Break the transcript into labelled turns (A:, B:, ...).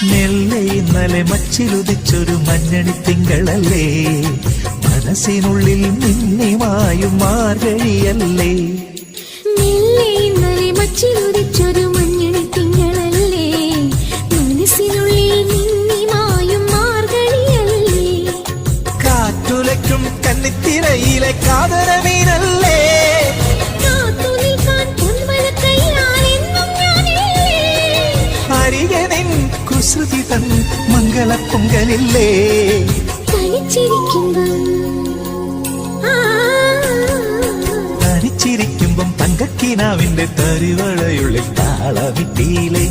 A: മെല്ലെ ഇന്നലെ മച്ചിലുദിച്ചൊരു മഞ്ഞണി തിങ്കളല്ലേ, മനസ്സിനുള്ളിൽ മിന്നിമായും മാർഗഴിയല്ലേ.
B: മെല്ലെ ഇന്നലെ മച്ചിലുദിച്ചൊരു മഞ്ഞണി തിങ്കളല്ലേ, മനസ്സിനുള്ളിൽ മിന്നിമായും മാർഗഴിയല്ലേ.
A: കാറ്റുലയ്ക്കും കന്നിത്തിരയിലെ കാതരമീനല്ലേ, അരികെ നിൻ കുസൃതി തൻ മംഗള പൊങ്കലില്ലേ. തനിച്ചിരിക്കുമ്പം തങ്കക്കിനാവിന്റെ തരിവളയുള്ളിൽ താളമിട്ടിയിലെ